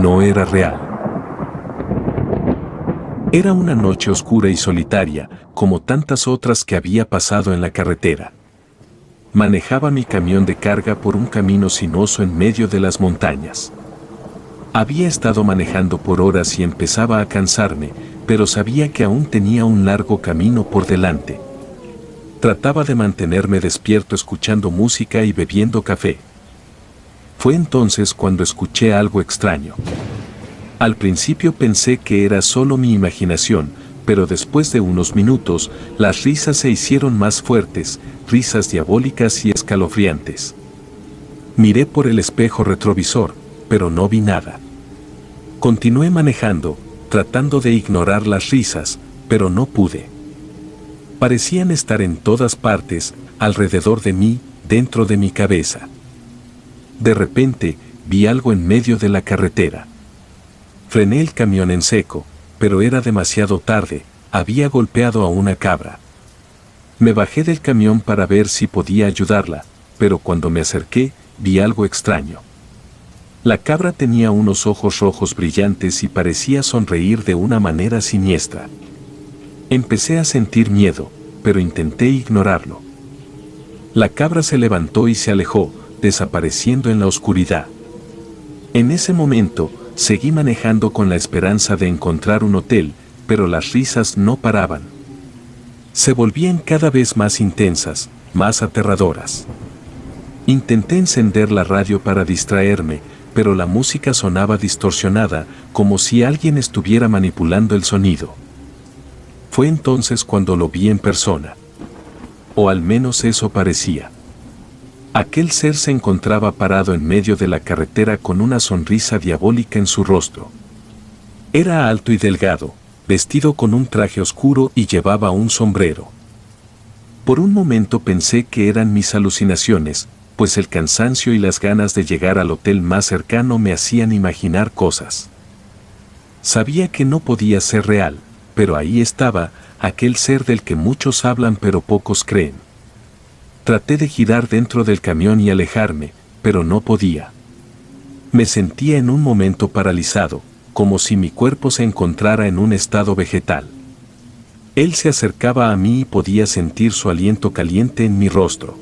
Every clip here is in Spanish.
no era real. Era una noche oscura y solitaria, como tantas otras que había pasado en la carretera. Manejaba mi camión de carga por un camino sinuoso en medio de las montañas. Había estado manejando por horas y empezaba a cansarme, pero sabía que aún tenía un largo camino por delante. Trataba de mantenerme despierto escuchando música y bebiendo café. Fue entonces cuando escuché algo extraño. Al principio pensé que era solo mi imaginación, pero después de unos minutos, las risas se hicieron más fuertes, risas diabólicas y escalofriantes. Miré por el espejo retrovisor, pero no vi nada. Continué manejando, tratando de ignorar las risas, pero no pude. Parecían estar en todas partes, alrededor de mí, dentro de mi cabeza. De repente, vi algo en medio de la carretera. Frené el camión en seco, pero era demasiado tarde, había golpeado a una cabra. Me bajé del camión para ver si podía ayudarla, pero cuando me acerqué, vi algo extraño. La cabra tenía unos ojos rojos brillantes y parecía sonreír de una manera siniestra. Empecé a sentir miedo, pero intenté ignorarlo. La cabra se levantó y se alejó, desapareciendo en la oscuridad. En ese momento, seguí manejando con la esperanza de encontrar un hotel, pero las risas no paraban. Se volvían cada vez más intensas, más aterradoras. Intenté encender la radio para distraerme, pero la música sonaba distorsionada, como si alguien estuviera manipulando el sonido. Fue entonces cuando lo vi en persona. O al menos eso parecía. Aquel ser se encontraba parado en medio de la carretera con una sonrisa diabólica en su rostro. Era alto y delgado, vestido con un traje oscuro y llevaba un sombrero. Por un momento pensé que eran mis alucinaciones, pues el cansancio y las ganas de llegar al hotel más cercano me hacían imaginar cosas. Sabía que no podía ser real, pero ahí estaba, aquel ser del que muchos hablan pero pocos creen. Traté de girar dentro del camión y alejarme, pero no podía. Me sentía en un momento paralizado, como si mi cuerpo se encontrara en un estado vegetal. Él se acercaba a mí y podía sentir su aliento caliente en mi rostro.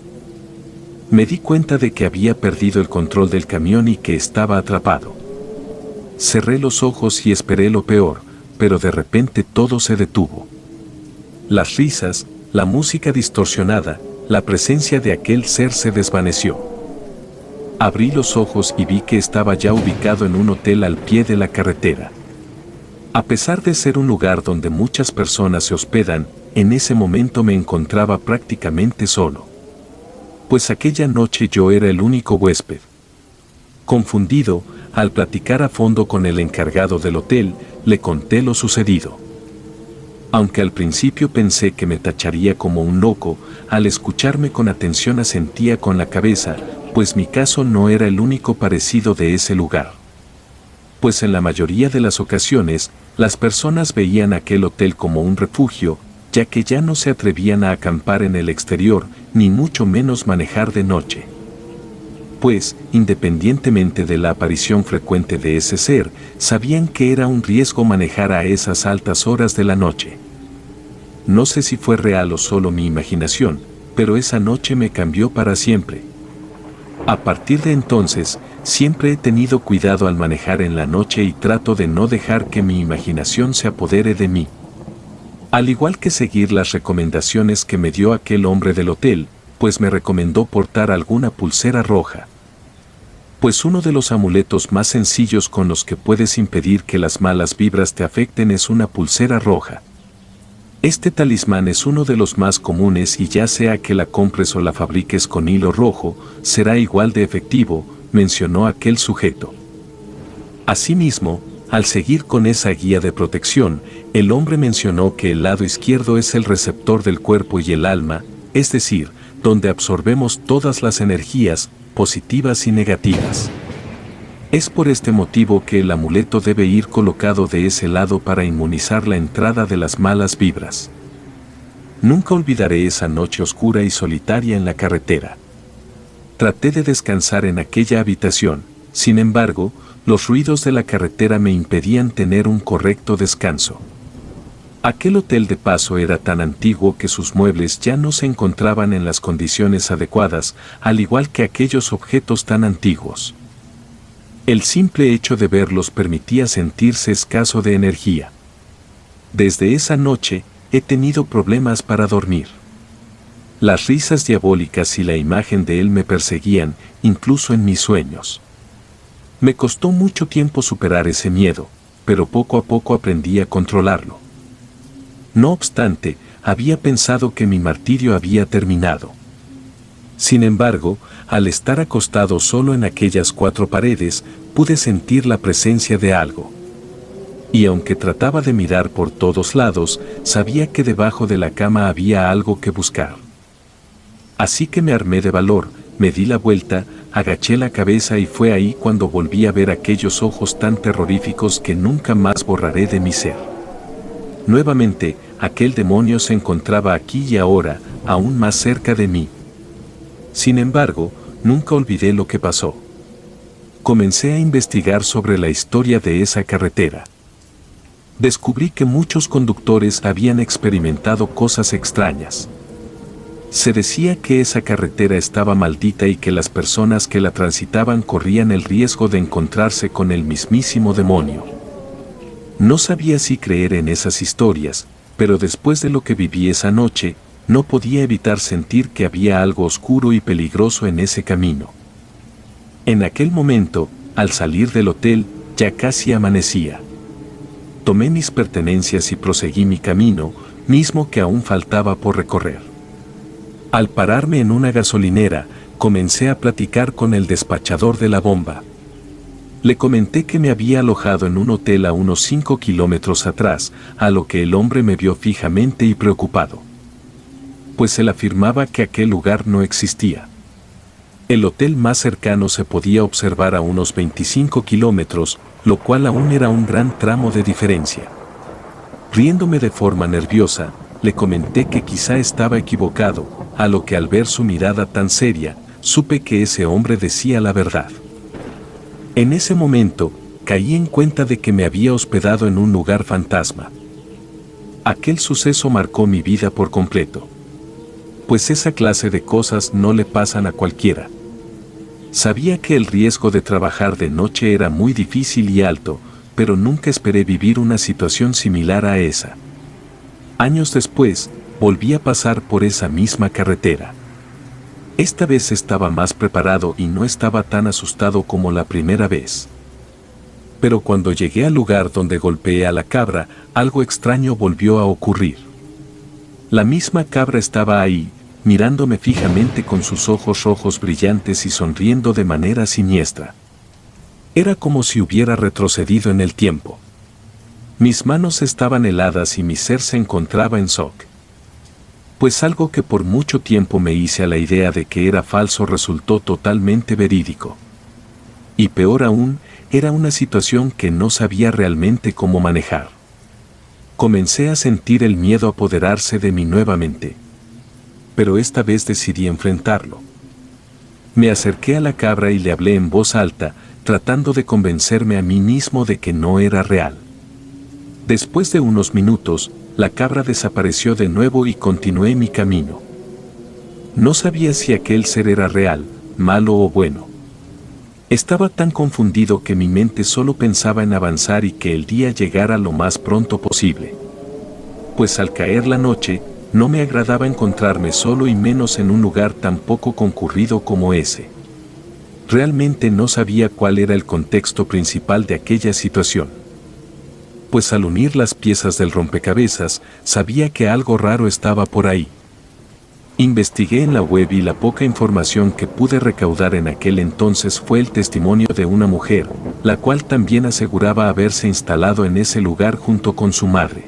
Me di cuenta de que había perdido el control del camión y que estaba atrapado. Cerré los ojos y esperé lo peor, pero de repente todo se detuvo. Las risas, la música distorsionada, la presencia de aquel ser se desvaneció. Abrí los ojos y vi que estaba ya ubicado en un hotel al pie de la carretera. A pesar de ser un lugar donde muchas personas se hospedan, en ese momento me encontraba prácticamente solo. Pues aquella noche yo era el único huésped. Confundido, al platicar a fondo con el encargado del hotel, le conté lo sucedido. Aunque al principio pensé que me tacharía como un loco, al escucharme con atención asentía con la cabeza, pues mi caso no era el único parecido de ese lugar. Pues en la mayoría de las ocasiones, las personas veían aquel hotel como un refugio, ya que ya no se atrevían a acampar en el exterior, ni mucho menos manejar de noche. Pues, independientemente de la aparición frecuente de ese ser, sabían que era un riesgo manejar a esas altas horas de la noche. No sé si fue real o solo mi imaginación, pero esa noche me cambió para siempre. A partir de entonces, siempre he tenido cuidado al manejar en la noche y trato de no dejar que mi imaginación se apodere de mí. Al igual que seguir las recomendaciones que me dio aquel hombre del hotel, pues me recomendó portar alguna pulsera roja. Pues uno de los amuletos más sencillos con los que puedes impedir que las malas vibras te afecten es una pulsera roja. Este talismán es uno de los más comunes y ya sea que la compres o la fabriques con hilo rojo, será igual de efectivo, mencionó aquel sujeto. Asimismo, al seguir con esa guía de protección, el hombre mencionó que el lado izquierdo es el receptor del cuerpo y el alma, es decir, donde absorbemos todas las energías, positivas y negativas. Es por este motivo que el amuleto debe ir colocado de ese lado para inmunizar la entrada de las malas vibras. Nunca olvidaré esa noche oscura y solitaria en la carretera. Traté de descansar en aquella habitación, sin embargo, los ruidos de la carretera me impedían tener un correcto descanso. Aquel hotel de paso era tan antiguo que sus muebles ya no se encontraban en las condiciones adecuadas, al igual que aquellos objetos tan antiguos. El simple hecho de verlos permitía sentirse escaso de energía. Desde esa noche, he tenido problemas para dormir. Las risas diabólicas y la imagen de él me perseguían, incluso en mis sueños. Me costó mucho tiempo superar ese miedo, pero poco a poco aprendí a controlarlo. No obstante, había pensado que mi martirio había terminado. Sin embargo, al estar acostado solo en aquellas 4 paredes, pude sentir la presencia de algo. Y aunque trataba de mirar por todos lados, sabía que debajo de la cama había algo que buscar. Así que me armé de valor, me di la vuelta, agaché la cabeza y fue ahí cuando volví a ver aquellos ojos tan terroríficos que nunca más borraré de mi ser. Nuevamente, aquel demonio se encontraba aquí y ahora, aún más cerca de mí. Sin embargo, nunca olvidé lo que pasó. Comencé a investigar sobre la historia de esa carretera. Descubrí que muchos conductores habían experimentado cosas extrañas. Se decía que esa carretera estaba maldita y que las personas que la transitaban corrían el riesgo de encontrarse con el mismísimo demonio. No sabía si creer en esas historias, pero después de lo que viví esa noche, no podía evitar sentir que había algo oscuro y peligroso en ese camino. En aquel momento, al salir del hotel, ya casi amanecía. Tomé mis pertenencias y proseguí mi camino, mismo que aún faltaba por recorrer. Al pararme en una gasolinera, comencé a platicar con el despachador de la bomba. Le comenté que me había alojado en un hotel a unos 5 kilómetros atrás, a lo que el hombre me vio fijamente y preocupado. Pues él afirmaba que aquel lugar no existía. El hotel más cercano se podía observar a unos 25 kilómetros, lo cual aún era un gran tramo de diferencia. Riéndome de forma nerviosa, le comenté que quizá estaba equivocado, a lo que al ver su mirada tan seria, supe que ese hombre decía la verdad. En ese momento, caí en cuenta de que me había hospedado en un lugar fantasma. Aquel suceso marcó mi vida por completo. Pues esa clase de cosas no le pasan a cualquiera. Sabía que el riesgo de trabajar de noche era muy difícil y alto, pero nunca esperé vivir una situación similar a esa. Años después, volví a pasar por esa misma carretera. Esta vez estaba más preparado y no estaba tan asustado como la primera vez. Pero cuando llegué al lugar donde golpeé a la cabra, algo extraño volvió a ocurrir. La misma cabra estaba ahí, mirándome fijamente con sus ojos rojos brillantes y sonriendo de manera siniestra. Era como si hubiera retrocedido en el tiempo. Mis manos estaban heladas y mi ser se encontraba en shock. Pues algo que por mucho tiempo me hice a la idea de que era falso resultó totalmente verídico. Y peor aún, era una situación que no sabía realmente cómo manejar. Comencé a sentir el miedo apoderarse de mí nuevamente. Pero esta vez decidí enfrentarlo. Me acerqué a la cabra y le hablé en voz alta, tratando de convencerme a mí mismo de que no era real. Después de unos minutos, la cabra desapareció de nuevo y continué mi camino. No sabía si aquel ser era real, malo o bueno. Estaba tan confundido que mi mente solo pensaba en avanzar y que el día llegara lo más pronto posible. Pues al caer la noche, no me agradaba encontrarme solo y menos en un lugar tan poco concurrido como ese. Realmente no sabía cuál era el contexto principal de aquella situación. Pues al unir las piezas del rompecabezas, sabía que algo raro estaba por ahí. Investigué en la web y la poca información que pude recaudar en aquel entonces fue el testimonio de una mujer, la cual también aseguraba haberse instalado en ese lugar junto con su madre.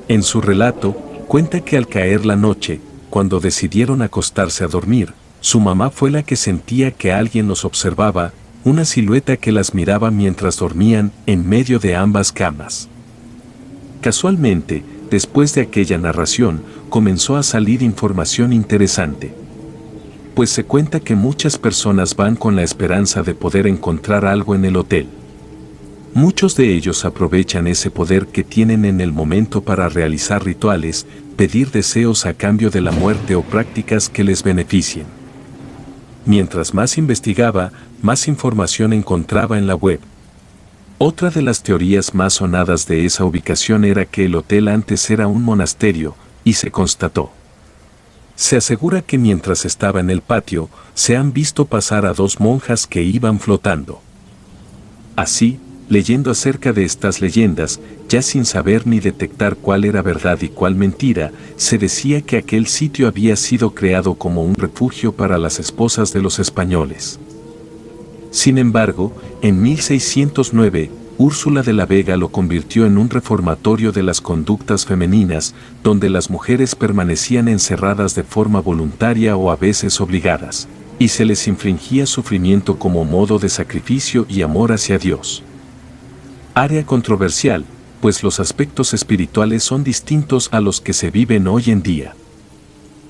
En su relato, cuenta que al caer la noche, cuando decidieron acostarse a dormir, su mamá fue la que sentía que alguien los observaba, una silueta que las miraba mientras dormían en medio de ambas camas. Casualmente, después de aquella narración, comenzó a salir información interesante. pues se cuenta que muchas personas van con la esperanza de poder encontrar algo en el hotel. Muchos de ellos aprovechan ese poder que tienen en el momento para realizar rituales, pedir deseos a cambio de la muerte o prácticas que les beneficien. Mientras más investigaba, más información encontraba en la web. Otra de las teorías más sonadas de esa ubicación era que el hotel antes era un monasterio, y se constató. Se asegura que mientras estaba en el patio, se han visto pasar a 2 monjas que iban flotando. Así, leyendo acerca de estas leyendas, ya sin saber ni detectar cuál era verdad y cuál mentira, se decía que aquel sitio había sido creado como un refugio para las esposas de los españoles. Sin embargo, en 1609, Úrsula de la Vega lo convirtió en un reformatorio de las conductas femeninas, donde las mujeres permanecían encerradas de forma voluntaria o a veces obligadas, y se les infligía sufrimiento como modo de sacrificio y amor hacia Dios. Área controversial, pues los aspectos espirituales son distintos a los que se viven hoy en día.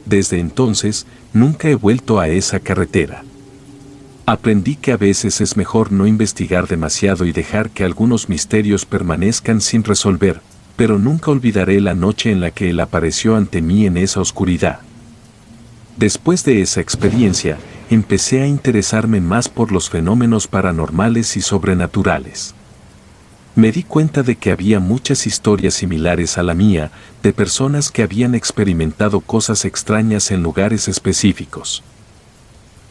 Desde entonces, nunca he vuelto a esa carretera. Aprendí que a veces es mejor no investigar demasiado y dejar que algunos misterios permanezcan sin resolver, pero nunca olvidaré la noche en la que él apareció ante mí en esa oscuridad. Después de esa experiencia, empecé a interesarme más por los fenómenos paranormales y sobrenaturales. Me di cuenta de que había muchas historias similares a la mía, de personas que habían experimentado cosas extrañas en lugares específicos.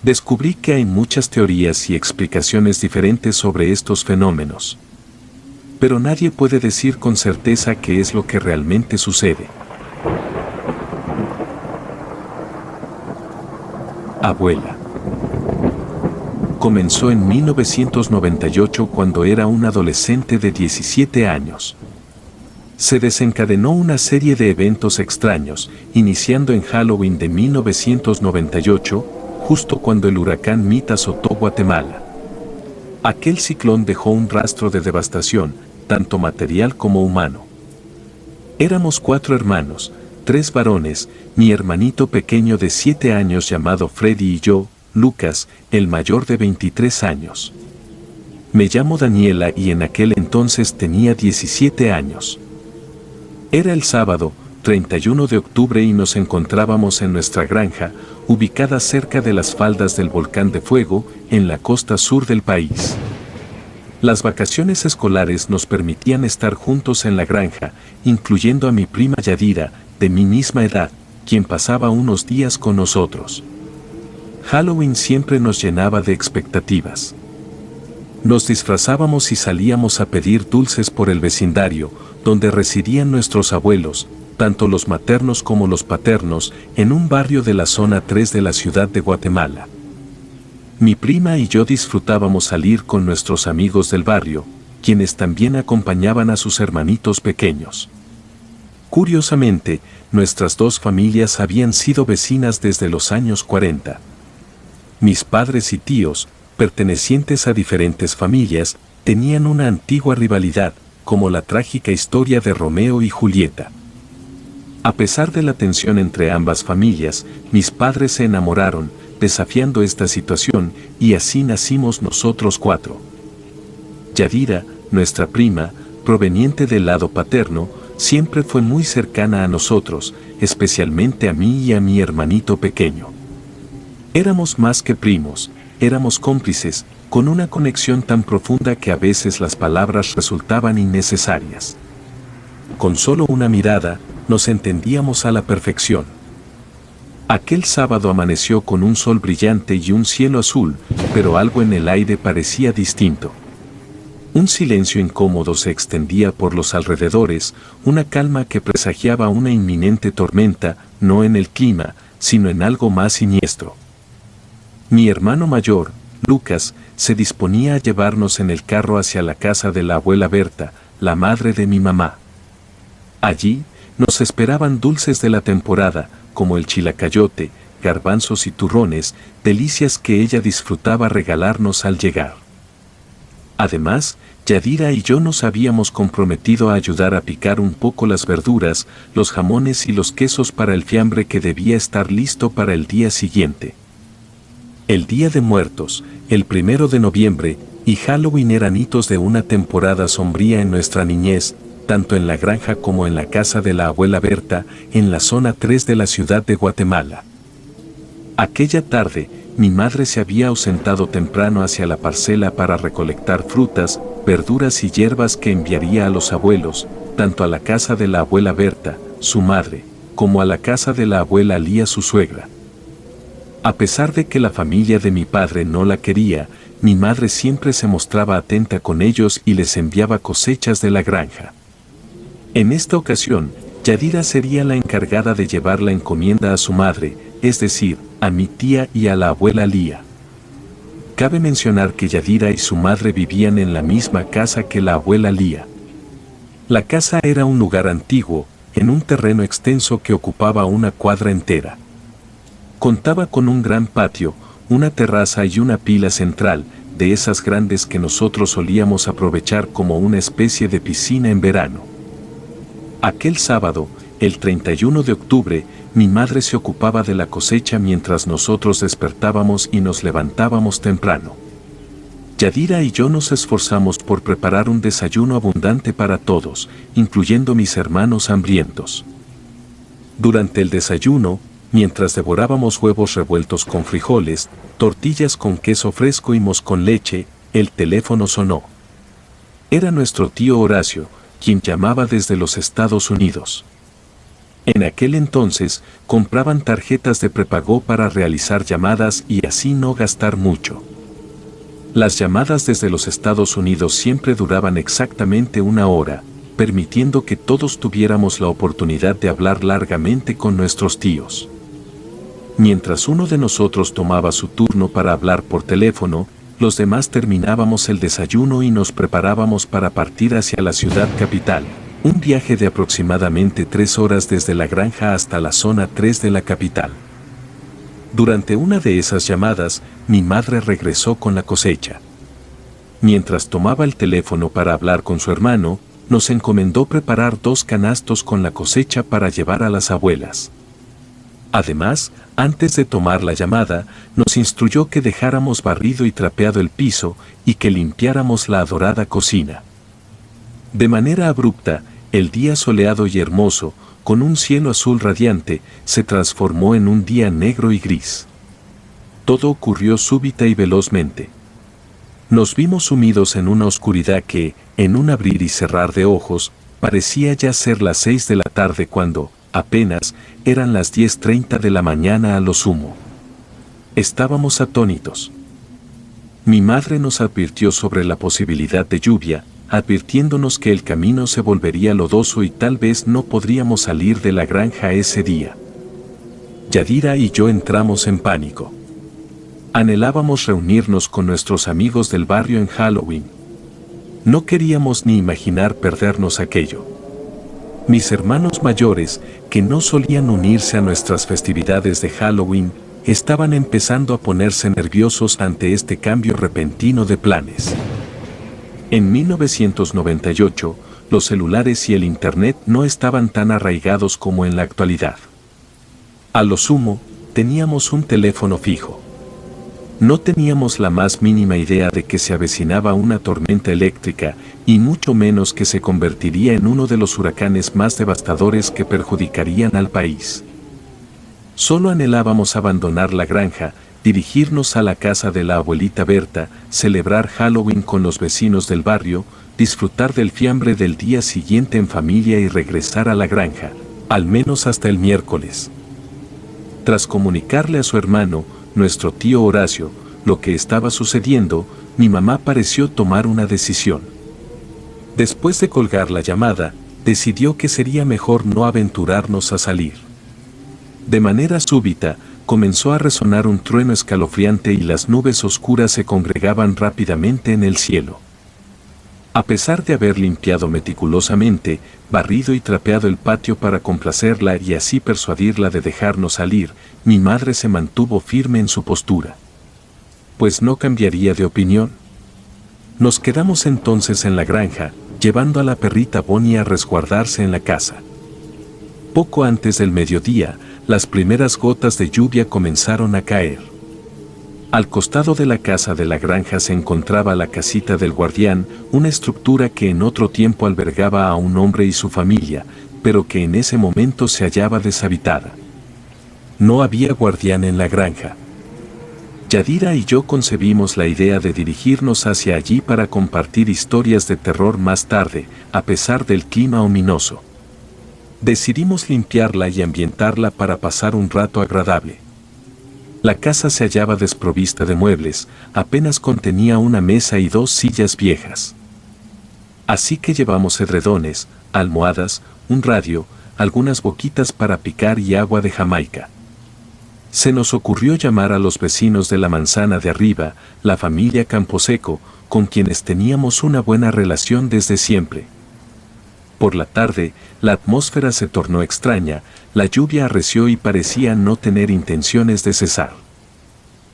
Descubrí que hay muchas teorías y explicaciones diferentes sobre estos fenómenos. Pero nadie puede decir con certeza qué es lo que realmente sucede. Abuela. Comenzó en 1998 cuando era un adolescente de 17 años. Se desencadenó una serie de eventos extraños, iniciando en Halloween de 1998, justo cuando el huracán Mita azotó Guatemala. Aquel ciclón dejó un rastro de devastación, tanto material como humano. Éramos 4 hermanos, 3 varones, mi hermanito pequeño de 7 años llamado Freddy y yo, Lucas, el mayor de 23 años. Me llamo Daniela y en aquel entonces tenía 17 años. Era el sábado, 31 de octubre y nos encontrábamos en nuestra granja, ubicada cerca de las faldas del Volcán de Fuego, en la costa sur del país. Las vacaciones escolares nos permitían estar juntos en la granja, incluyendo a mi prima Yadira, de mi misma edad, quien pasaba unos días con nosotros. Halloween siempre nos llenaba de expectativas. Nos disfrazábamos y salíamos a pedir dulces por el vecindario, donde residían nuestros abuelos, tanto los maternos como los paternos, en un barrio de la zona 3 de la ciudad de Guatemala. Mi prima y yo disfrutábamos salir con nuestros amigos del barrio, quienes también acompañaban a sus hermanitos pequeños. Curiosamente, nuestras 2 familias habían sido vecinas desde los años 40. Mis padres y tíos, pertenecientes a diferentes familias, tenían una antigua rivalidad, como la trágica historia de Romeo y Julieta. A pesar de la tensión entre ambas familias, mis padres se enamoraron, desafiando esta situación, y así nacimos nosotros 4. Yadira, nuestra prima, proveniente del lado paterno, siempre fue muy cercana a nosotros, especialmente a mí y a mi hermanito pequeño. Éramos más que primos, éramos cómplices, con una conexión tan profunda que a veces las palabras resultaban innecesarias. Con solo una mirada, nos entendíamos a la perfección. Aquel sábado amaneció con un sol brillante y un cielo azul, pero algo en el aire parecía distinto. Un silencio incómodo se extendía por los alrededores, una calma que presagiaba una inminente tormenta, no en el clima, sino en algo más siniestro. Mi hermano mayor, Lucas, se disponía a llevarnos en el carro hacia la casa de la abuela Berta, la madre de mi mamá. Allí, nos esperaban dulces de la temporada, como el chilacayote, garbanzos y turrones, delicias que ella disfrutaba regalarnos al llegar. Además, Yadira y yo nos habíamos comprometido a ayudar a picar un poco las verduras, los jamones y los quesos para el fiambre que debía estar listo para el día siguiente. El Día de Muertos, el 1 de noviembre, y Halloween eran hitos de una temporada sombría en nuestra niñez, tanto en la granja como en la casa de la abuela Berta, en la zona 3 de la ciudad de Guatemala. Aquella tarde, mi madre se había ausentado temprano hacia la parcela para recolectar frutas, verduras y hierbas que enviaría a los abuelos, tanto a la casa de la abuela Berta, su madre, como a la casa de la abuela Lía, su suegra. A pesar de que la familia de mi padre no la quería, mi madre siempre se mostraba atenta con ellos y les enviaba cosechas de la granja. En esta ocasión, Yadira sería la encargada de llevar la encomienda a su madre, es decir, a mi tía y a la abuela Lía. Cabe mencionar que Yadira y su madre vivían en la misma casa que la abuela Lía. La casa era un lugar antiguo, en un terreno extenso que ocupaba una cuadra entera. Contaba con un gran patio, una terraza y una pila central, de esas grandes que nosotros solíamos aprovechar como una especie de piscina en verano. Aquel sábado, el 31 de octubre, mi madre se ocupaba de la cosecha mientras nosotros despertábamos y nos levantábamos temprano. Yadira y yo nos esforzamos por preparar un desayuno abundante para todos, incluyendo mis hermanos hambrientos. Durante el desayuno, mientras devorábamos huevos revueltos con frijoles, tortillas con queso fresco y mousse con leche, el teléfono sonó. Era nuestro tío Horacio, quien llamaba desde los Estados Unidos. En aquel entonces, compraban tarjetas de prepago para realizar llamadas y así no gastar mucho. Las llamadas desde los Estados Unidos siempre duraban exactamente 1 hora, permitiendo que todos tuviéramos la oportunidad de hablar largamente con nuestros tíos. Mientras uno de nosotros tomaba su turno para hablar por teléfono, los demás terminábamos el desayuno y nos preparábamos para partir hacia la ciudad capital, un viaje de aproximadamente 3 horas desde la granja hasta la zona 3 de la capital. Durante una de esas llamadas, mi madre regresó con la cosecha. Mientras tomaba el teléfono para hablar con su hermano, nos encomendó preparar 2 canastos con la cosecha para llevar a las abuelas. Además, antes de tomar la llamada, nos instruyó que dejáramos barrido y trapeado el piso y que limpiáramos la adorada cocina. De manera abrupta, el día soleado y hermoso, con un cielo azul radiante, se transformó en un día negro y gris. Todo ocurrió súbita y velozmente. Nos vimos sumidos en una oscuridad que, en un abrir y cerrar de ojos, parecía ya ser las 6 de la tarde cuando, apenas, eran las 10:30 de la mañana a lo sumo. Estábamos atónitos. Mi madre nos advirtió sobre la posibilidad de lluvia, advirtiéndonos que el camino se volvería lodoso y tal vez no podríamos salir de la granja ese día. Yadira y yo entramos en pánico. Anhelábamos reunirnos con nuestros amigos del barrio en Halloween. No queríamos ni imaginar perdernos aquello. Mis hermanos mayores, que no solían unirse a nuestras festividades de Halloween, estaban empezando a ponerse nerviosos ante este cambio repentino de planes. En 1998, los celulares y el Internet no estaban tan arraigados como en la actualidad. A lo sumo, teníamos un teléfono fijo. No teníamos la más mínima idea de que se avecinaba una tormenta eléctrica, y mucho menos que se convertiría en uno de los huracanes más devastadores que perjudicarían al país. Solo anhelábamos abandonar la granja, dirigirnos a la casa de la abuelita Berta, celebrar Halloween con los vecinos del barrio, disfrutar del fiambre del día siguiente en familia y regresar a la granja, al menos hasta el miércoles. Tras comunicarle a su hermano, nuestro tío Horacio, lo que estaba sucediendo, mi mamá pareció tomar una decisión. Después de colgar la llamada, decidió que sería mejor no aventurarnos a salir. De manera súbita, comenzó a resonar un trueno escalofriante y las nubes oscuras se congregaban rápidamente en el cielo. A pesar de haber limpiado meticulosamente, barrido y trapeado el patio para complacerla y así persuadirla de dejarnos salir, mi madre se mantuvo firme en su postura. Pues no cambiaría de opinión. Nos quedamos entonces en la granja, llevando a la perrita Bonnie a resguardarse en la casa. Poco antes del mediodía, las primeras gotas de lluvia comenzaron a caer. Al costado de la casa de la granja se encontraba la casita del guardián, una estructura que en otro tiempo albergaba a un hombre y su familia, pero que en ese momento se hallaba deshabitada. No había guardián en la granja. Yadira y yo concebimos la idea de dirigirnos hacia allí para compartir historias de terror más tarde, a pesar del clima ominoso. Decidimos limpiarla y ambientarla para pasar un rato agradable. La casa se hallaba desprovista de muebles, apenas contenía una mesa y 2 sillas viejas. Así que llevamos edredones, almohadas, un radio, algunas boquitas para picar y agua de Jamaica. Se nos ocurrió llamar a los vecinos de la manzana de arriba, la familia Camposeco, con quienes teníamos una buena relación desde siempre. Por la tarde, la atmósfera se tornó extraña, la lluvia arreció y parecía no tener intenciones de cesar.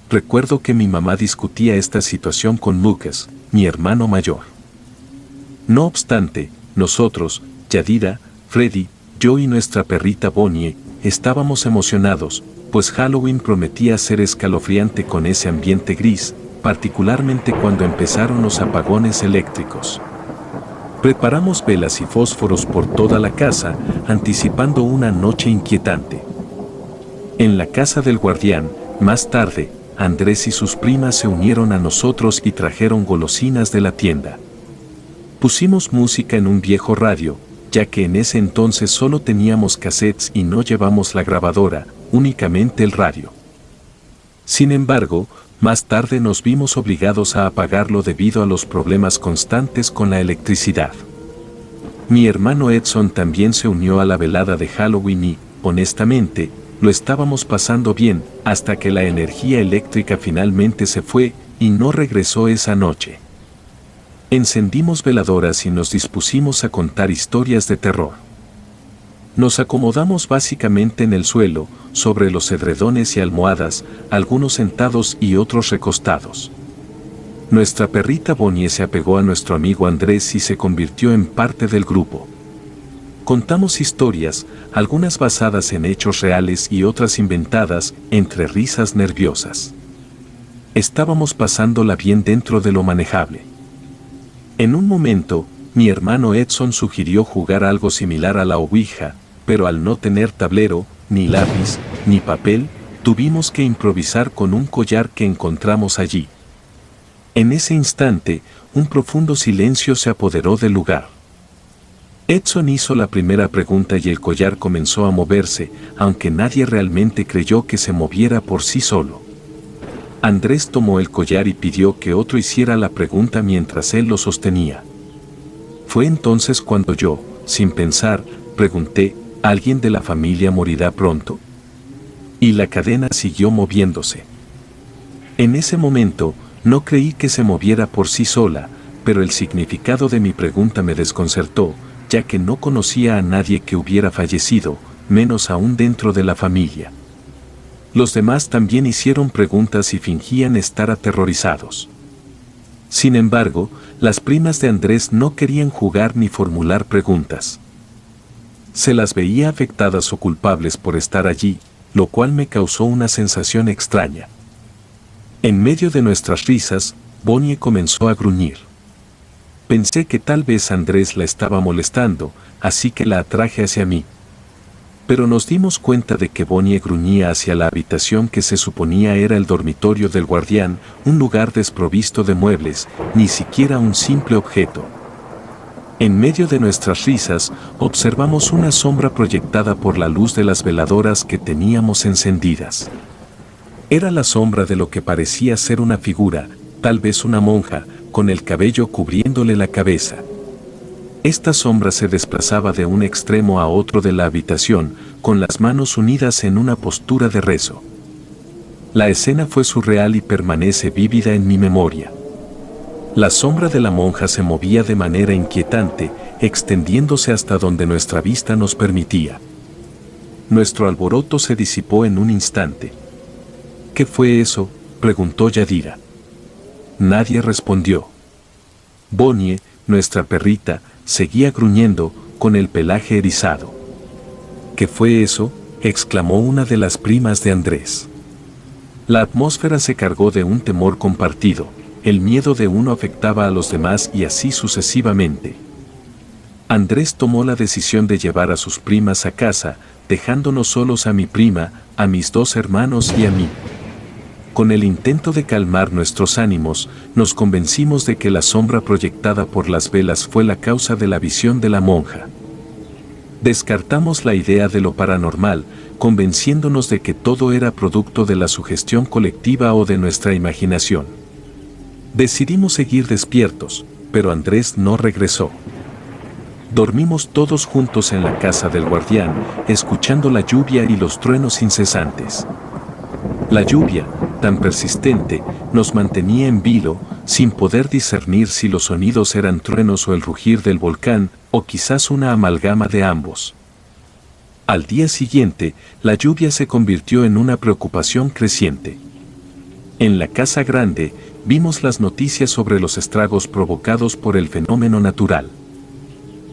Recuerdo que mi mamá discutía esta situación con Lucas, mi hermano mayor. No obstante, nosotros, Yadira, Freddy, yo y nuestra perrita Bonnie, estábamos emocionados, pues Halloween prometía ser escalofriante con ese ambiente gris, particularmente cuando empezaron los apagones eléctricos. Preparamos velas y fósforos por toda la casa, anticipando una noche inquietante. En la casa del guardián, más tarde, Andrés y sus primas se unieron a nosotros y trajeron golosinas de la tienda. Pusimos música en un viejo radio, ya que en ese entonces solo teníamos cassettes y no llevamos la grabadora, únicamente el radio. Sin embargo, más tarde nos vimos obligados a apagarlo debido a los problemas constantes con la electricidad. Mi hermano Edson también se unió a la velada de Halloween y, honestamente, lo estábamos pasando bien hasta que la energía eléctrica finalmente se fue y no regresó esa noche. Encendimos veladoras y nos dispusimos a contar historias de terror. Nos acomodamos básicamente en el suelo, sobre los edredones y almohadas, algunos sentados y otros recostados. Nuestra perrita Bonnie se apegó a nuestro amigo Andrés y se convirtió en parte del grupo. Contamos historias, algunas basadas en hechos reales y otras inventadas, entre risas nerviosas. Estábamos pasándola bien dentro de lo manejable. En un momento, mi hermano Edson sugirió jugar algo similar a la Ouija, pero al no tener tablero, ni lápiz, ni papel, tuvimos que improvisar con un collar que encontramos allí. En ese instante, un profundo silencio se apoderó del lugar. Edson hizo la primera pregunta y el collar comenzó a moverse, aunque nadie realmente creyó que se moviera por sí solo. Andrés tomó el collar y pidió que otro hiciera la pregunta mientras él lo sostenía. Fue entonces cuando yo, sin pensar, pregunté, ¿alguien de la familia morirá pronto? Y la cadena siguió moviéndose. En ese momento, no creí que se moviera por sí sola, pero el significado de mi pregunta me desconcertó, ya que no conocía a nadie que hubiera fallecido, menos aún dentro de la familia. Los demás también hicieron preguntas y fingían estar aterrorizados. Sin embargo, las primas de Andrés no querían jugar ni formular preguntas. Se las veía afectadas o culpables por estar allí, lo cual me causó una sensación extraña. En medio de nuestras risas, Bonnie comenzó a gruñir. Pensé que tal vez Andrés la estaba molestando, así que la atraje hacia mí. Pero nos dimos cuenta de que Bonnie gruñía hacia la habitación que se suponía era el dormitorio del guardián, un lugar desprovisto de muebles, ni siquiera un simple objeto. En medio de nuestras risas, observamos una sombra proyectada por la luz de las veladoras que teníamos encendidas. Era la sombra de lo que parecía ser una figura, tal vez una monja, con el cabello cubriéndole la cabeza. Esta sombra se desplazaba de un extremo a otro de la habitación, con las manos unidas en una postura de rezo. La escena fue surreal y permanece vívida en mi memoria. La sombra de la monja se movía de manera inquietante, extendiéndose hasta donde nuestra vista nos permitía. Nuestro alboroto se disipó en un instante. ¿Qué fue eso?, preguntó Yadira. Nadie respondió. Bonnie, nuestra perrita, seguía gruñendo, con el pelaje erizado. ¿Qué fue eso?, exclamó una de las primas de Andrés. La atmósfera se cargó de un temor compartido, el miedo de uno afectaba a los demás y así sucesivamente. Andrés tomó la decisión de llevar a sus primas a casa, dejándonos solos a mi prima, a mis 2 hermanos y a mí. Con el intento de calmar nuestros ánimos, nos convencimos de que la sombra proyectada por las velas fue la causa de la visión de la monja. Descartamos la idea de lo paranormal, convenciéndonos de que todo era producto de la sugestión colectiva o de nuestra imaginación. Decidimos seguir despiertos, pero Andrés no regresó. Dormimos todos juntos en la casa del guardián, escuchando la lluvia y los truenos incesantes. La lluvia, tan persistente, nos mantenía en vilo, sin poder discernir si los sonidos eran truenos o el rugir del volcán, o quizás una amalgama de ambos. Al día siguiente, la lluvia se convirtió en una preocupación creciente. En la casa grande, vimos las noticias sobre los estragos provocados por el fenómeno natural.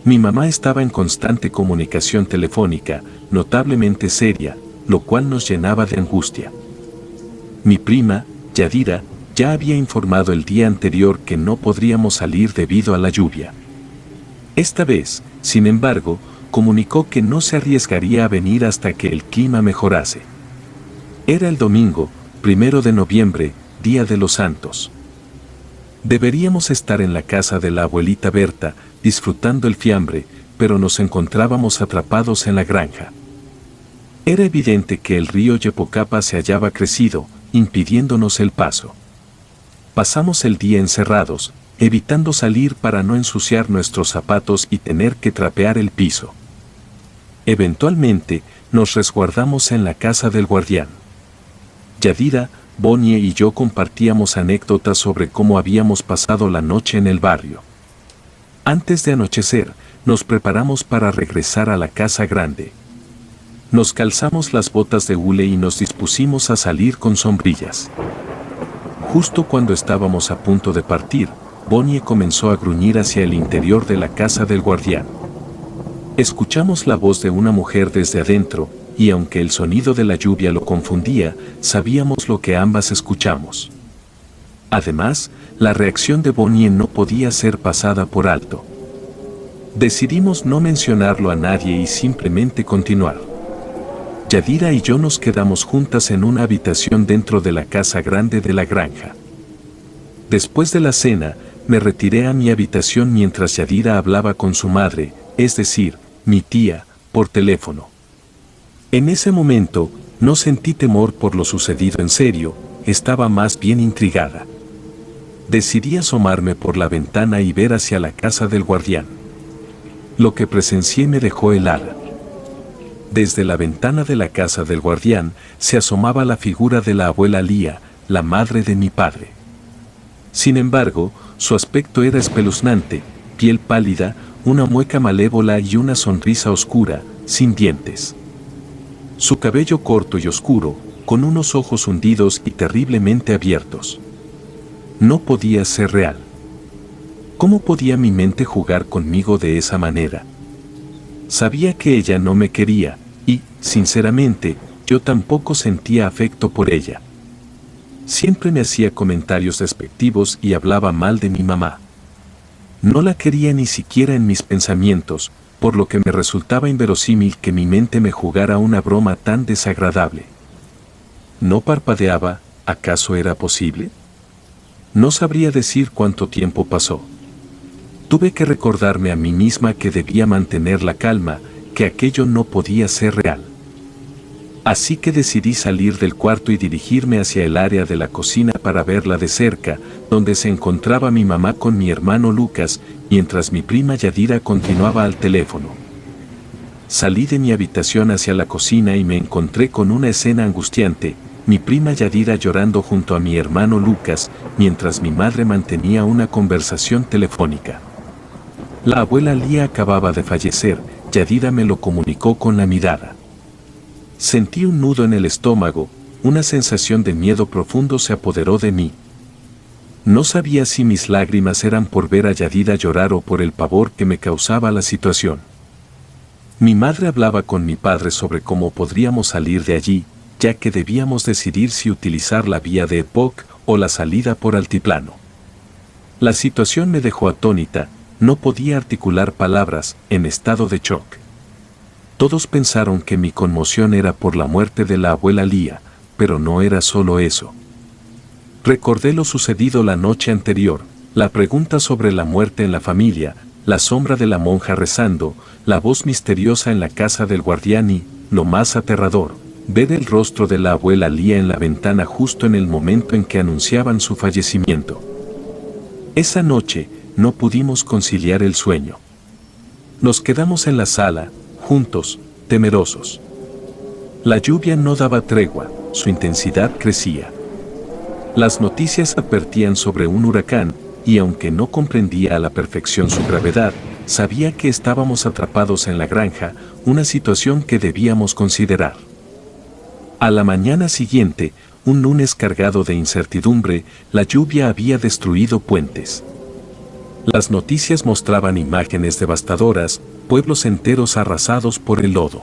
Mi mamá estaba en constante comunicación telefónica, notablemente seria, lo cual nos llenaba de angustia. Mi prima, Yadira, ya había informado el día anterior que no podríamos salir debido a la lluvia. Esta vez, sin embargo, comunicó que no se arriesgaría a venir hasta que el clima mejorase. Era el domingo, 1 de noviembre, Día de los Santos. Deberíamos estar en la casa de la abuelita Berta, disfrutando el fiambre, pero nos encontrábamos atrapados en la granja. Era evidente que el río Yepocapa se hallaba crecido, impidiéndonos el paso. Pasamos el día encerrados, evitando salir para no ensuciar nuestros zapatos y tener que trapear el piso. Eventualmente, nos resguardamos en la casa del guardián. Yadira, Bonnie y yo compartíamos anécdotas sobre cómo habíamos pasado la noche en el barrio. Antes de anochecer, nos preparamos para regresar a la casa grande. Nos calzamos las botas de hule y nos dispusimos a salir con sombrillas. Justo cuando estábamos a punto de partir, Bonnie comenzó a gruñir hacia el interior de la casa del guardián. Escuchamos la voz de una mujer desde adentro, y aunque el sonido de la lluvia lo confundía, sabíamos lo que ambas escuchamos. Además, la reacción de Bonnie no podía ser pasada por alto. Decidimos no mencionarlo a nadie y simplemente continuar. Yadira y yo nos quedamos juntas en una habitación dentro de la casa grande de la granja. Después de la cena, me retiré a mi habitación mientras Yadira hablaba con su madre, es decir, mi tía, por teléfono. En ese momento, no sentí temor por lo sucedido en serio, estaba más bien intrigada. Decidí asomarme por la ventana y ver hacia la casa del guardián. Lo que presencié me dejó helada. Desde la ventana de la casa del guardián se asomaba la figura de la abuela Lía, la madre de mi padre. Sin embargo, su aspecto era espeluznante, piel pálida, una mueca malévola y una sonrisa oscura, sin dientes. Su cabello corto y oscuro, con unos ojos hundidos y terriblemente abiertos. No podía ser real. ¿Cómo podía mi mente jugar conmigo de esa manera? Sabía que ella no me quería, y, sinceramente, yo tampoco sentía afecto por ella. Siempre me hacía comentarios despectivos y hablaba mal de mi mamá. No la quería ni siquiera en mis pensamientos, por lo que me resultaba inverosímil que mi mente me jugara una broma tan desagradable. No parpadeaba, ¿acaso era posible? No sabría decir cuánto tiempo pasó. Tuve que recordarme a mí misma que debía mantener la calma, que aquello no podía ser real. Así que decidí salir del cuarto y dirigirme hacia el área de la cocina para verla de cerca, donde se encontraba mi mamá con mi hermano Lucas, mientras mi prima Yadira continuaba al teléfono. Salí de mi habitación hacia la cocina y me encontré con una escena angustiante, mi prima Yadira llorando junto a mi hermano Lucas, mientras mi madre mantenía una conversación telefónica. La abuela Lía acababa de fallecer, Yadira me lo comunicó con la mirada. Sentí un nudo en el estómago, una sensación de miedo profundo se apoderó de mí. No sabía si mis lágrimas eran por ver a Yadira llorar o por el pavor que me causaba la situación. Mi madre hablaba con mi padre sobre cómo podríamos salir de allí, ya que debíamos decidir si utilizar la vía de Epoch o la salida por altiplano. La situación me dejó atónita, no podía articular palabras, en estado de shock. Todos pensaron que mi conmoción era por la muerte de la abuela Lía, pero no era solo eso. Recordé lo sucedido la noche anterior, la pregunta sobre la muerte en la familia, la sombra de la monja rezando, la voz misteriosa en la casa del guardián y, lo más aterrador, ver el rostro de la abuela Lía en la ventana justo en el momento en que anunciaban su fallecimiento. Esa noche, no pudimos conciliar el sueño. Nos quedamos en la sala, juntos, temerosos. La lluvia no daba tregua, su intensidad crecía. Las noticias advertían sobre un huracán, y aunque no comprendía a la perfección su gravedad, sabía que estábamos atrapados en la granja, una situación que debíamos considerar. A la mañana siguiente, un lunes cargado de incertidumbre, la lluvia había destruido puentes. Las noticias mostraban imágenes devastadoras, pueblos enteros arrasados por el lodo.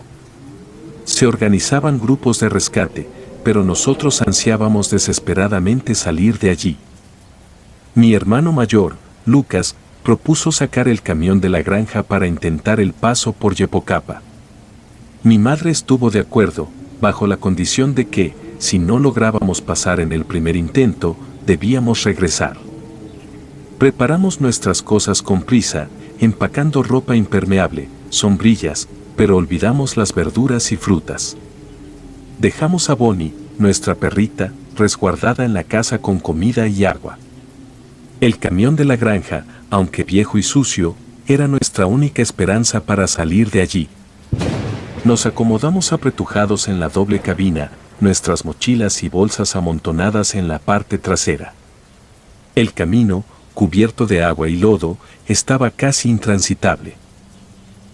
Se organizaban grupos de rescate, pero nosotros ansiábamos desesperadamente salir de allí. Mi hermano mayor, Lucas, propuso sacar el camión de la granja para intentar el paso por Yepocapa. Mi madre estuvo de acuerdo, bajo la condición de que, si no lográbamos pasar en el primer intento, debíamos regresar. Preparamos nuestras cosas con prisa, empacando ropa impermeable, sombrillas, pero olvidamos las verduras y frutas. Dejamos a Bonnie, nuestra perrita, resguardada en la casa con comida y agua. El camión de la granja, aunque viejo y sucio, era nuestra única esperanza para salir de allí. Nos acomodamos apretujados en la doble cabina, nuestras mochilas y bolsas amontonadas en la parte trasera. El camino, cubierto de agua y lodo, estaba casi intransitable.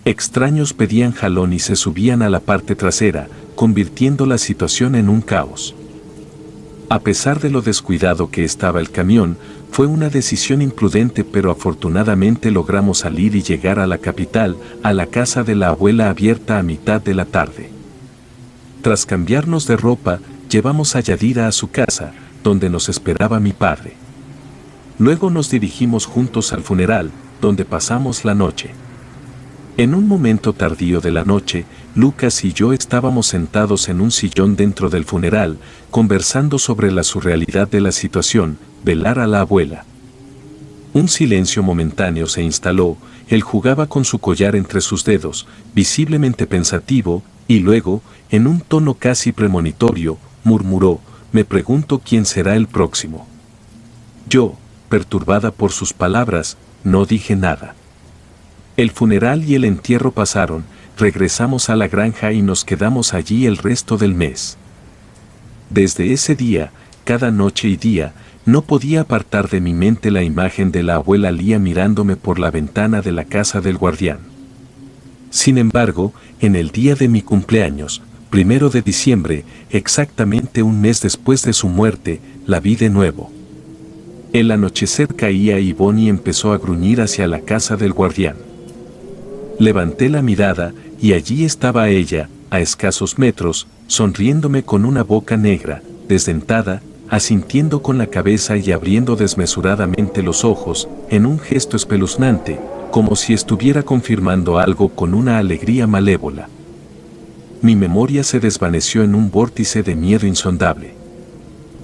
Extraños pedían jalón y se subían a la parte trasera, convirtiendo la situación en un caos. A pesar de lo descuidado que estaba el camión, fue una decisión imprudente, pero afortunadamente logramos salir y llegar a la capital, a la casa de la abuela abierta a mitad de la tarde. Tras cambiarnos de ropa, llevamos a Yadira a su casa, donde nos esperaba mi padre. Luego nos dirigimos juntos al funeral, donde pasamos la noche. En un momento tardío de la noche, Lucas y yo estábamos sentados en un sillón dentro del funeral, conversando sobre la surrealidad de la situación, velar a la abuela. Un silencio momentáneo se instaló, él jugaba con su collar entre sus dedos, visiblemente pensativo, y luego, en un tono casi premonitorio, murmuró: «Me pregunto quién será el próximo». Yo, perturbada por sus palabras, no dije nada. El funeral y el entierro pasaron, regresamos a la granja y nos quedamos allí el resto del mes. Desde ese día, cada noche y día, no podía apartar de mi mente la imagen de la abuela Lía mirándome por la ventana de la casa del guardián. Sin embargo, en el día de mi cumpleaños, 1 de diciembre, exactamente un mes después de su muerte, la vi de nuevo. El anochecer caía y Bonnie empezó a gruñir hacia la casa del guardián. Levanté la mirada, y allí estaba ella, a escasos metros, sonriéndome con una boca negra, desdentada, asintiendo con la cabeza y abriendo desmesuradamente los ojos, en un gesto espeluznante, como si estuviera confirmando algo con una alegría malévola. Mi memoria se desvaneció en un vórtice de miedo insondable.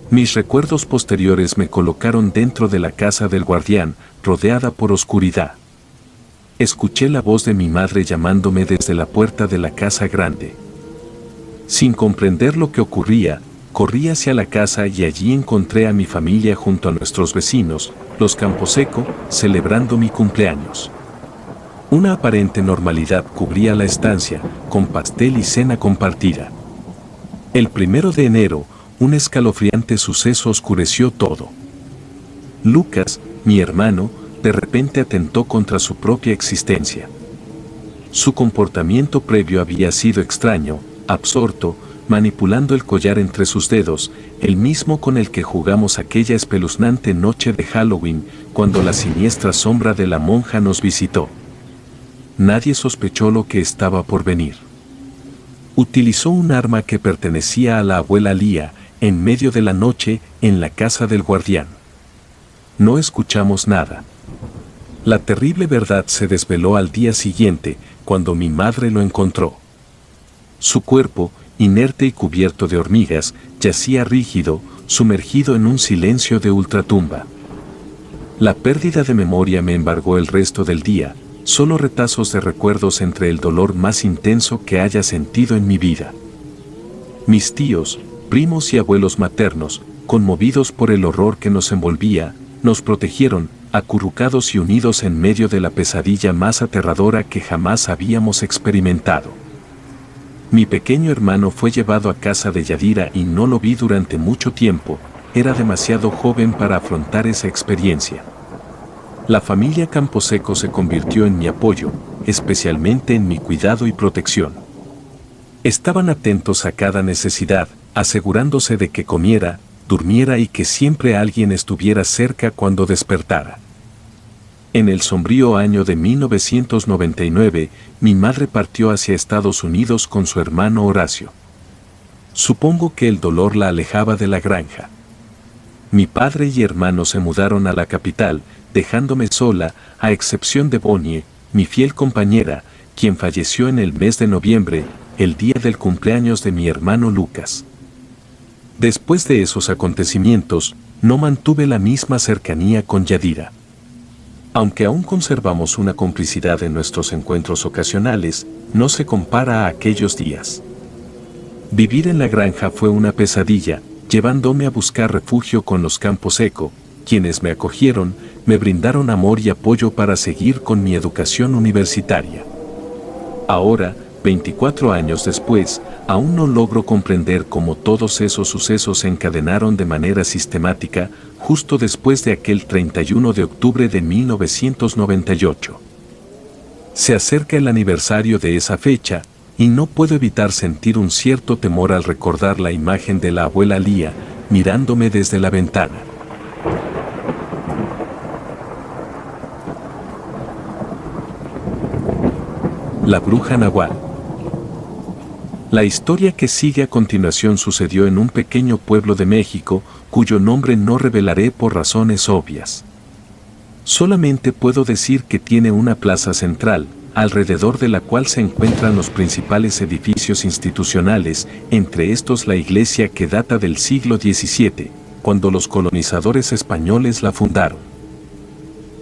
Mis recuerdos posteriores me colocaron dentro de la casa del guardián, rodeada por oscuridad. Escuché la voz de mi madre llamándome desde la puerta de la casa grande. Sin comprender lo que ocurría, corrí hacia la casa y allí encontré a mi familia junto a nuestros vecinos, los Camposeco, celebrando mi cumpleaños. Una aparente normalidad cubría la estancia, con pastel y cena compartida. El 1 de enero, un escalofriante suceso oscureció todo. Lucas, mi hermano, de repente atentó contra su propia existencia. Su comportamiento previo había sido extraño, absorto, manipulando el collar entre sus dedos, el mismo con el que jugamos aquella espeluznante noche de Halloween, cuando la siniestra sombra de la monja nos visitó. Nadie sospechó lo que estaba por venir. Utilizó un arma que pertenecía a la abuela Lía, en medio de la noche, en la casa del guardián. No escuchamos nada. La terrible verdad se desveló al día siguiente, cuando mi madre lo encontró. Su cuerpo, inerte y cubierto de hormigas, yacía rígido, sumergido en un silencio de ultratumba. La pérdida de memoria me embargó el resto del día, solo retazos de recuerdos entre el dolor más intenso que haya sentido en mi vida. Mis tíos, primos y abuelos maternos, conmovidos por el horror que nos envolvía, nos protegieron, acurrucados y unidos en medio de la pesadilla más aterradora que jamás habíamos experimentado. Mi pequeño hermano fue llevado a casa de Yadira y no lo vi durante mucho tiempo, era demasiado joven para afrontar esa experiencia. La familia Camposeco se convirtió en mi apoyo, especialmente en mi cuidado y protección. Estaban atentos a cada necesidad, asegurándose de que comiera, durmiera y que siempre alguien estuviera cerca cuando despertara. En el sombrío año de 1999, mi madre partió hacia Estados Unidos con su hermano Horacio. Supongo que el dolor la alejaba de la granja. Mi padre y hermano se mudaron a la capital, dejándome sola, a excepción de Bonnie, mi fiel compañera, quien falleció en el mes de noviembre, el día del cumpleaños de mi hermano Lucas. Después de esos acontecimientos, no mantuve la misma cercanía con Yadira. Aunque aún conservamos una complicidad en nuestros encuentros ocasionales, no se compara a aquellos días. Vivir en la granja fue una pesadilla, llevándome a buscar refugio con los Camposeco, quienes me acogieron, me brindaron amor y apoyo para seguir con mi educación universitaria. Ahora, 24 años después, aún no logro comprender cómo todos esos sucesos se encadenaron de manera sistemática, justo después de aquel 31 de octubre de 1998. Se acerca el aniversario de esa fecha, y no puedo evitar sentir un cierto temor al recordar la imagen de la abuela Lía, mirándome desde la ventana. La bruja Nahual. La historia que sigue a continuación sucedió en un pequeño pueblo de México, cuyo nombre no revelaré por razones obvias. Solamente puedo decir que tiene una plaza central, alrededor de la cual se encuentran los principales edificios institucionales, entre estos la iglesia que data del siglo XVII, cuando los colonizadores españoles la fundaron.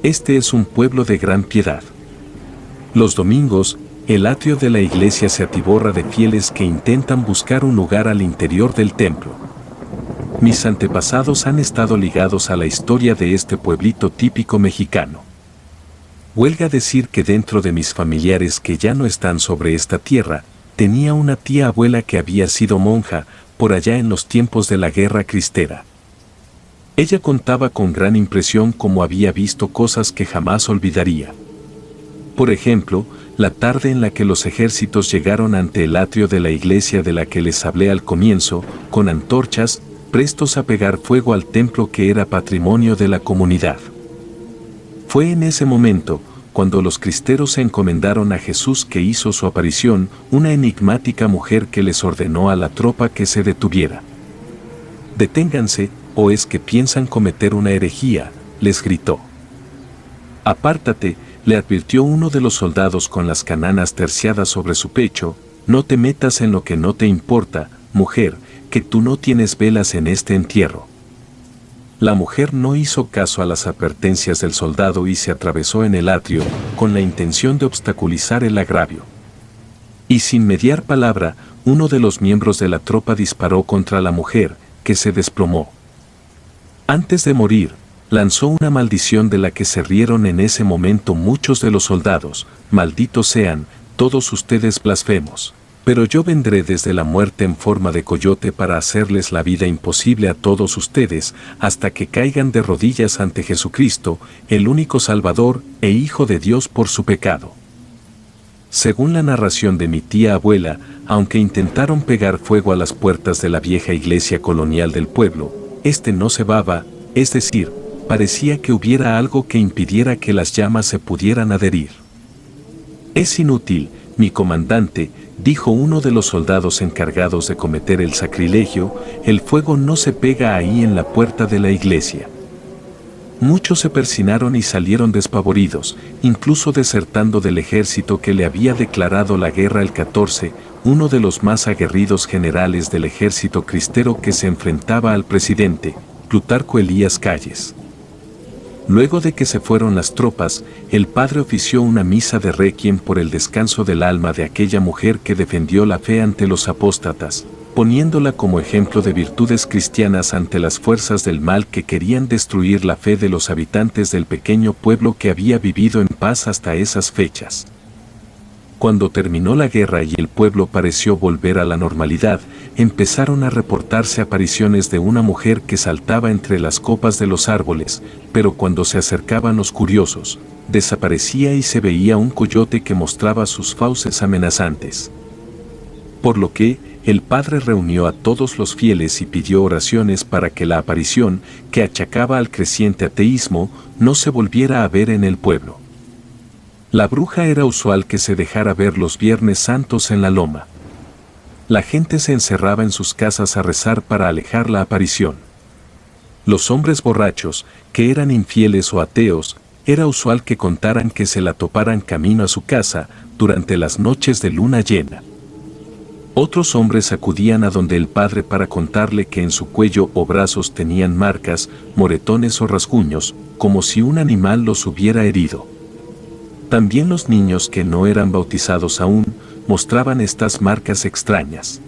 Este es un pueblo de gran piedad. Los domingos, el atrio de la iglesia se atiborra de fieles que intentan buscar un lugar al interior del templo. Mis antepasados han estado ligados a la historia de este pueblito típico mexicano. Huelga decir que dentro de mis familiares que ya no están sobre esta tierra, tenía una tía abuela que había sido monja, por allá en los tiempos de la Guerra Cristera. Ella contaba con gran impresión cómo había visto cosas que jamás olvidaría. Por ejemplo, la tarde en la que los ejércitos llegaron ante el atrio de la iglesia de la que les hablé al comienzo, con antorchas, prestos a pegar fuego al templo que era patrimonio de la comunidad. Fue en ese momento, cuando los cristeros se encomendaron a Jesús que hizo su aparición, una enigmática mujer que les ordenó a la tropa que se detuviera. «Deténganse, o es que piensan cometer una herejía», les gritó. «Apártate», le advirtió uno de los soldados con las cananas terciadas sobre su pecho, «no te metas en lo que no te importa, mujer, que tú no tienes velas en este entierro». La mujer no hizo caso a las advertencias del soldado y se atravesó en el atrio, con la intención de obstaculizar el agravio. Y sin mediar palabra, uno de los miembros de la tropa disparó contra la mujer, que se desplomó. Antes de morir, lanzó una maldición de la que se rieron en ese momento muchos de los soldados: «Malditos sean, todos ustedes blasfemos. Pero yo vendré desde la muerte en forma de coyote para hacerles la vida imposible a todos ustedes, hasta que caigan de rodillas ante Jesucristo, el único Salvador e Hijo de Dios por su pecado». Según la narración de mi tía abuela, aunque intentaron pegar fuego a las puertas de la vieja iglesia colonial del pueblo, este no cebaba, es decir, parecía que hubiera algo que impidiera que las llamas se pudieran adherir. «Es inútil, mi comandante», dijo uno de los soldados encargados de cometer el sacrilegio, el fuego no se pega ahí en la puerta de la iglesia. Muchos se persinaron y salieron despavoridos, incluso desertando del ejército que le había declarado la guerra el 14, uno de los más aguerridos generales del ejército cristero que se enfrentaba al presidente, Plutarco Elías Calles. Luego de que se fueron las tropas, el padre ofició una misa de requiem por el descanso del alma de aquella mujer que defendió la fe ante los apóstatas, poniéndola como ejemplo de virtudes cristianas ante las fuerzas del mal que querían destruir la fe de los habitantes del pequeño pueblo que había vivido en paz hasta esas fechas. Cuando terminó la guerra y el pueblo pareció volver a la normalidad, empezaron a reportarse apariciones de una mujer que saltaba entre las copas de los árboles, pero cuando se acercaban los curiosos, desaparecía y se veía un coyote que mostraba sus fauces amenazantes. Por lo que, el padre reunió a todos los fieles y pidió oraciones para que la aparición, que achacaba al creciente ateísmo, no se volviera a ver en el pueblo. La bruja era usual que se dejara ver los Viernes Santos en la loma. La gente se encerraba en sus casas a rezar para alejar la aparición. Los hombres borrachos, que eran infieles o ateos, era usual que contaran que se la toparan camino a su casa durante las noches de luna llena. Otros hombres acudían a donde el padre para contarle que en su cuello o brazos tenían marcas, moretones o rasguños, como si un animal los hubiera herido. También los niños que no eran bautizados aún, mostraban estas marcas extrañas.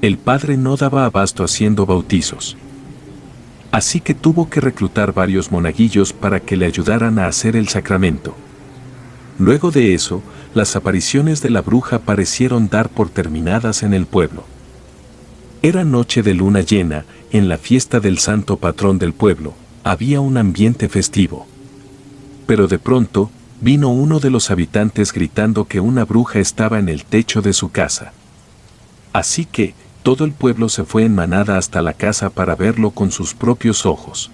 El padre no daba abasto haciendo bautizos. Así que tuvo que reclutar varios monaguillos para que le ayudaran a hacer el sacramento. Luego de eso, las apariciones de la bruja parecieron dar por terminadas en el pueblo. Era noche de luna llena, en la fiesta del santo patrón del pueblo, había un ambiente festivo. Pero de pronto, vino uno de los habitantes gritando que una bruja estaba en el techo de su casa. Así que, todo el pueblo se fue en manada hasta la casa para verlo con sus propios ojos.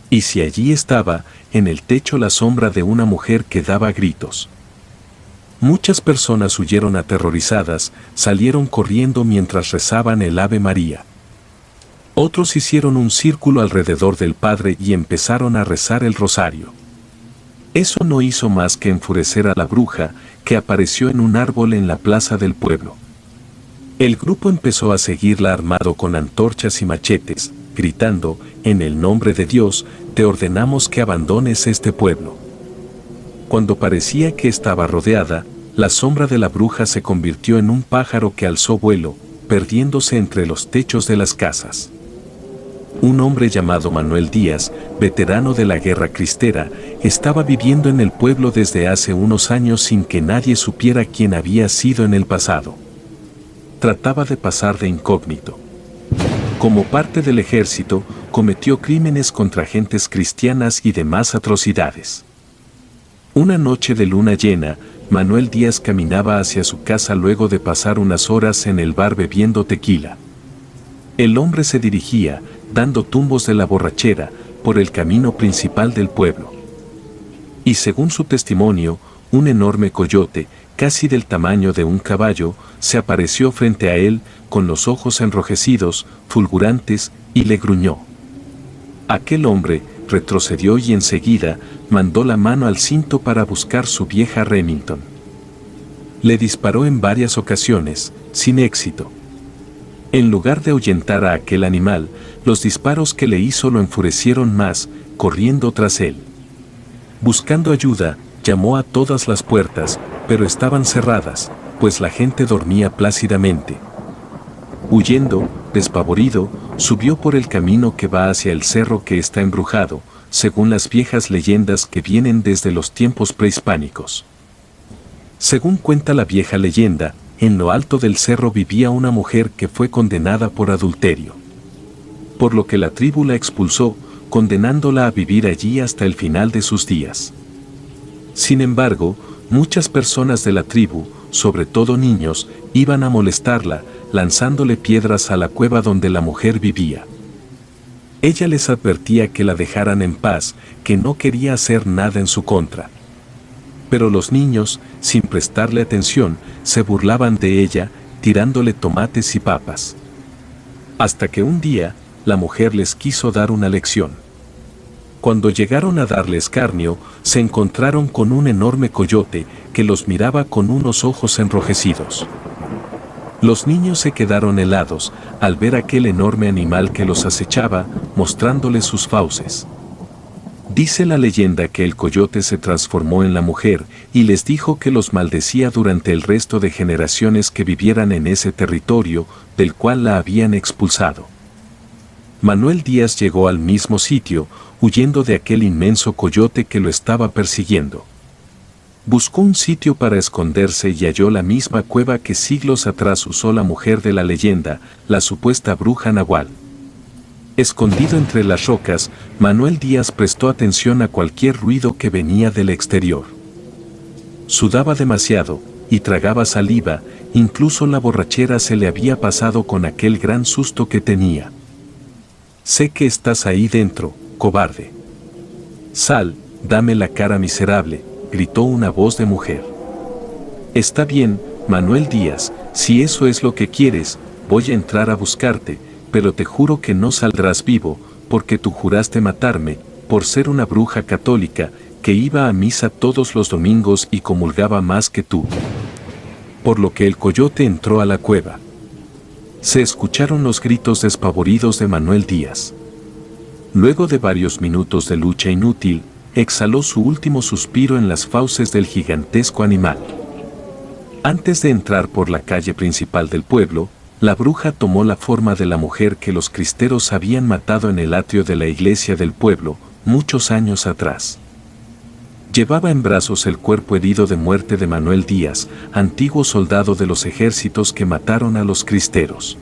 Y si allí estaba, en el techo la sombra de una mujer que daba gritos. Muchas personas huyeron aterrorizadas, salieron corriendo mientras rezaban el Ave María. Otros hicieron un círculo alrededor del padre y empezaron a rezar el rosario. Eso no hizo más que enfurecer a la bruja, que apareció en un árbol en la plaza del pueblo. El grupo empezó a seguirla armado con antorchas y machetes, gritando, «En el nombre de Dios, te ordenamos que abandones este pueblo». Cuando parecía que estaba rodeada, la sombra de la bruja se convirtió en un pájaro que alzó vuelo, perdiéndose entre los techos de las casas. Un hombre llamado Manuel Díaz, veterano de la guerra cristera, estaba viviendo en el pueblo desde hace unos años sin que nadie supiera quién había sido en el pasado. Trataba de pasar de incógnito. Como parte del ejército, cometió crímenes contra gentes cristianas y demás atrocidades. Una noche de luna llena, Manuel Díaz caminaba hacia su casa luego de pasar unas horas en el bar bebiendo tequila. El hombre se dirigía, dando tumbos de la borrachera, por el camino principal del pueblo. Y según su testimonio, un enorme coyote, casi del tamaño de un caballo, se apareció frente a él, con los ojos enrojecidos, fulgurantes, y le gruñó. Aquel hombre retrocedió y enseguida mandó la mano al cinto para buscar su vieja Remington. Le disparó en varias ocasiones, sin éxito. En lugar de ahuyentar a aquel animal, los disparos que le hizo lo enfurecieron más, corriendo tras él. Buscando ayuda, llamó a todas las puertas, pero estaban cerradas, pues la gente dormía plácidamente. Huyendo, despavorido, subió por el camino que va hacia el cerro que está embrujado, según las viejas leyendas que vienen desde los tiempos prehispánicos. Según cuenta la vieja leyenda, en lo alto del cerro vivía una mujer que fue condenada por adulterio. Por lo que la tribu la expulsó, condenándola a vivir allí hasta el final de sus días. Sin embargo, muchas personas de la tribu, sobre todo niños, iban a molestarla, lanzándole piedras a la cueva donde la mujer vivía. Ella les advertía que la dejaran en paz, que no quería hacer nada en su contra. Pero los niños, sin prestarle atención, se burlaban de ella, tirándole tomates y papas. Hasta que un día, la mujer les quiso dar una lección. Cuando llegaron a darle escarnio, se encontraron con un enorme coyote que los miraba con unos ojos enrojecidos. Los niños se quedaron helados al ver aquel enorme animal que los acechaba, mostrándoles sus fauces. Dice la leyenda que el coyote se transformó en la mujer y les dijo que los maldecía durante el resto de generaciones que vivieran en ese territorio del cual la habían expulsado. Manuel Díaz llegó al mismo sitio, huyendo de aquel inmenso coyote que lo estaba persiguiendo. Buscó un sitio para esconderse y halló la misma cueva que siglos atrás usó la mujer de la leyenda, la supuesta bruja Nahual. Escondido entre las rocas, Manuel Díaz prestó atención a cualquier ruido que venía del exterior. Sudaba demasiado y tragaba saliva, incluso la borrachera se le había pasado con aquel gran susto que tenía. «Sé que estás ahí dentro, cobarde. Sal, dame la cara miserable», gritó una voz de mujer. «Está bien, Manuel Díaz, si eso es lo que quieres, voy a entrar a buscarte, pero te juro que no saldrás vivo, porque tú juraste matarme, por ser una bruja católica, que iba a misa todos los domingos y comulgaba más que tú». Por lo que el coyote entró a la cueva. Se escucharon los gritos despavoridos de Manuel Díaz. Luego de varios minutos de lucha inútil, exhaló su último suspiro en las fauces del gigantesco animal. Antes de entrar por la calle principal del pueblo, la bruja tomó la forma de la mujer que los cristeros habían matado en el atrio de la iglesia del pueblo, muchos años atrás. Llevaba en brazos el cuerpo herido de muerte de Manuel Díaz, antiguo soldado de los ejércitos que mataron a los cristeros.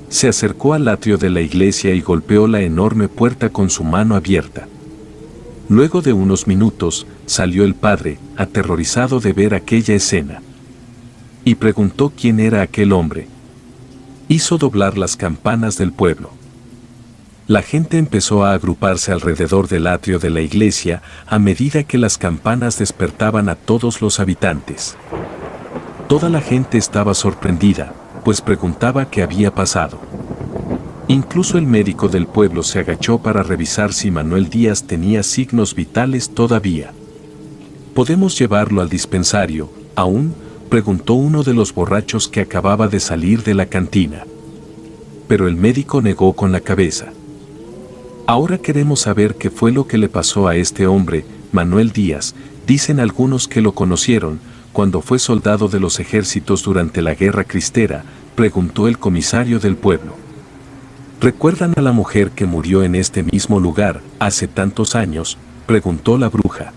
Se acercó al atrio de la iglesia y golpeó la enorme puerta con su mano abierta. Luego de unos minutos, salió el padre, aterrorizado de ver aquella escena. Y preguntó quién era aquel hombre. Hizo doblar las campanas del pueblo. La gente empezó a agruparse alrededor del atrio de la iglesia a medida que las campanas despertaban a todos los habitantes. Toda la gente estaba sorprendida, pues preguntaba qué había pasado. Incluso el médico del pueblo se agachó para revisar si Manuel Díaz tenía signos vitales todavía. ¿Podemos llevarlo al dispensario, aún?, preguntó uno de los borrachos que acababa de salir de la cantina. Pero el médico negó con la cabeza. Ahora queremos saber qué fue lo que le pasó a este hombre, Manuel Díaz. Dicen algunos que lo conocieron cuando fue soldado de los ejércitos durante la guerra cristera, preguntó el comisario del pueblo. ¿Recuerdan a la mujer que murió en este mismo lugar hace tantos años?, preguntó la bruja.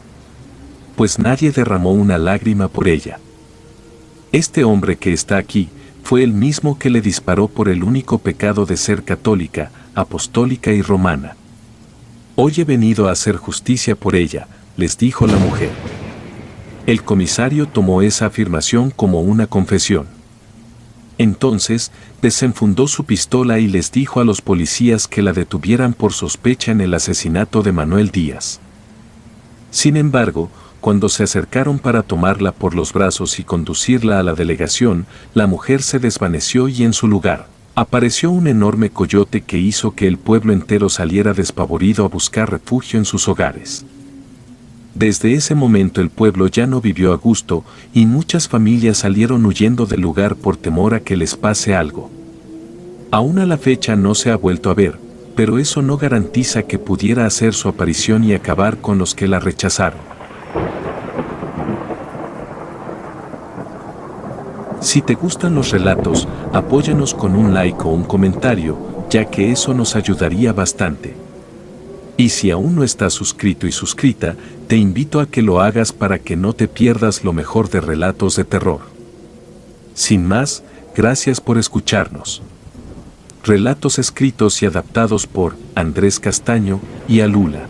Pues nadie derramó una lágrima por ella. Este hombre que está aquí fue el mismo que le disparó por el único pecado de ser católica, apostólica y romana. Hoy he venido a hacer justicia por ella, les dijo la mujer. El comisario tomó esa afirmación como una confesión. Entonces, desenfundó su pistola y les dijo a los policías que la detuvieran por sospecha en el asesinato de Manuel Díaz. Sin embargo, cuando se acercaron para tomarla por los brazos y conducirla a la delegación, la mujer se desvaneció y en su lugar apareció un enorme coyote que hizo que el pueblo entero saliera despavorido a buscar refugio en sus hogares. Desde ese momento el pueblo ya no vivió a gusto y muchas familias salieron huyendo del lugar por temor a que les pase algo. Aún a la fecha no se ha vuelto a ver, pero eso no garantiza que pudiera hacer su aparición y acabar con los que la rechazaron. Si te gustan los relatos, apóyanos con un like o un comentario, ya que eso nos ayudaría bastante. Y si aún no estás suscrito y suscrita, te invito a que lo hagas para que no te pierdas lo mejor de relatos de terror. Sin más, gracias por escucharnos. Relatos escritos y adaptados por Andrés Castaño y Alula.